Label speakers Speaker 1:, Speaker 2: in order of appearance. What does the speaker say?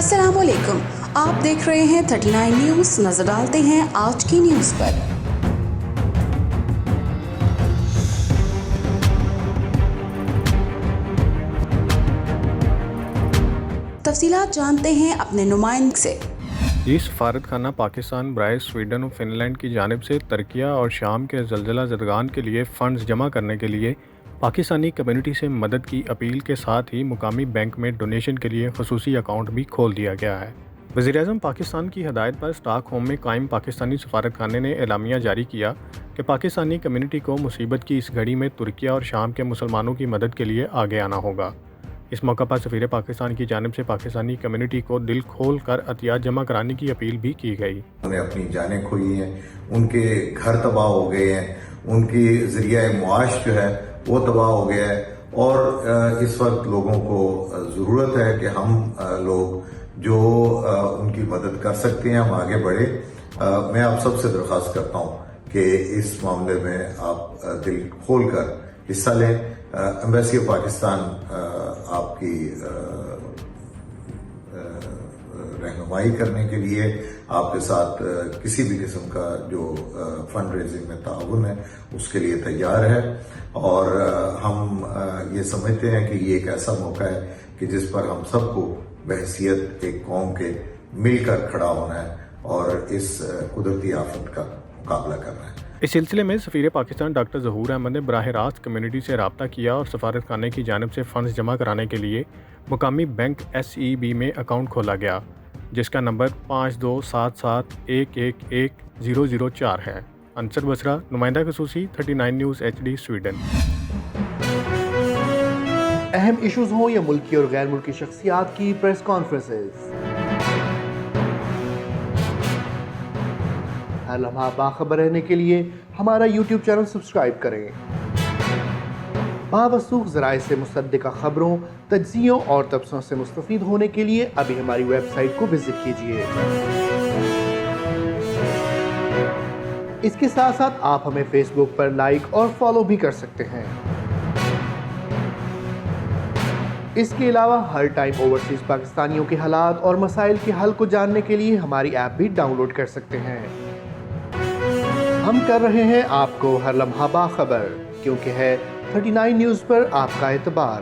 Speaker 1: السلام علیکم، آپ دیکھ رہے ہیں 39 نیوز۔ نظر ڈالتے ہیں آج کی نیوز پر۔ تفصیلات جانتے ہیں اپنے نمائندے سے۔
Speaker 2: سفارت خانہ پاکستان برائے سویڈن و فن لینڈ کی جانب سے ترکیہ اور شام کے زلزلہ زدگان کے لیے فنڈز جمع کرنے کے لیے پاکستانی کمیونٹی سے مدد کی اپیل کے ساتھ ہی مقامی بینک میں ڈونیشن کے لیے خصوصی اکاؤنٹ بھی کھول دیا گیا ہے۔ وزیراعظم پاکستان کی ہدایت پر اسٹاک ہوم میں قائم پاکستانی سفارت خانے نے اعلامیہ جاری کیا کہ پاکستانی کمیونٹی کو مصیبت کی اس گھڑی میں ترکیہ اور شام کے مسلمانوں کی مدد کے لیے آگے آنا ہوگا۔ اس موقع پر سفیر پاکستان کی جانب سے پاکستانی کمیونٹی کو دل کھول کر عطیات جمع کرانے کی اپیل بھی کی گئی۔
Speaker 3: انہوں نے اپنی جانیں کھوئی ہیں، ان کے گھر تباہ ہو گئے ہیں، ان کی ذریعہ معاش جو ہے وہ تباہ ہو گیا ہے، اور اس وقت لوگوں کو ضرورت ہے کہ ہم لوگ جو ان کی مدد کر سکتے ہیں ہم آگے بڑھے۔ میں آپ سب سے درخواست کرتا ہوں کہ اس معاملے میں آپ دل کھول کر حصہ لیں۔ ایمبیسی آف پاکستان آپ کی رہنمائی کرنے کے لیے آپ کے ساتھ کسی بھی قسم کا جو فنڈ ریزنگ میں تعاون ہے اس کے لیے تیار ہے، اور ہم یہ سمجھتے ہیں کہ یہ ایک ایسا موقع ہے کہ جس پر ہم سب کو بحیثیت ایک قوم کے مل کر کھڑا ہونا ہے اور اس قدرتی آفت کا مقابلہ کرنا ہے۔
Speaker 2: اس سلسلے میں سفیر پاکستان ڈاکٹر ظہور احمد نے براہ راست کمیونٹی سے رابطہ کیا اور سفارت خانے کی جانب سے فنڈز جمع کرانے کے لیے مقامی بینک SEB میں اکاؤنٹ کھولا گیا، جس کا نمبر 5277111004 ہے۔ انصر بصرہ، نمائندہ خصوصی 39 نیوز HD سویڈن۔
Speaker 4: اہم ایشوز ہوں یا ملکی اور غیر ملکی شخصیات کی پریس کانفرنسز، ہر لمحہ باخبر رہنے کے لیے ہمارا YouTube چینل سبسکرائب کریں۔ باوثوق ذرائع سے مصدقہ خبروں، تجزیوں اور تبصروں سے مستفید ہونے کے لیے ابھی ہماری ویب سائٹ کو وزٹ کیجیے۔ اس کے ساتھ ساتھ آپ ہمیں فیس بک پر لائک اور فالو بھی کر سکتے ہیں۔ اس کے علاوہ ہر ٹائم اوورسیز پاکستانیوں کے حالات اور مسائل کے حل کو جاننے کے لیے ہماری ایپ بھی ڈاؤن لوڈ کر سکتے ہیں۔ ہم کر رہے ہیں آپ کو ہر لمحہ باخبر، کیونکہ ہے 39 نیوز پر آپ کا اعتبار۔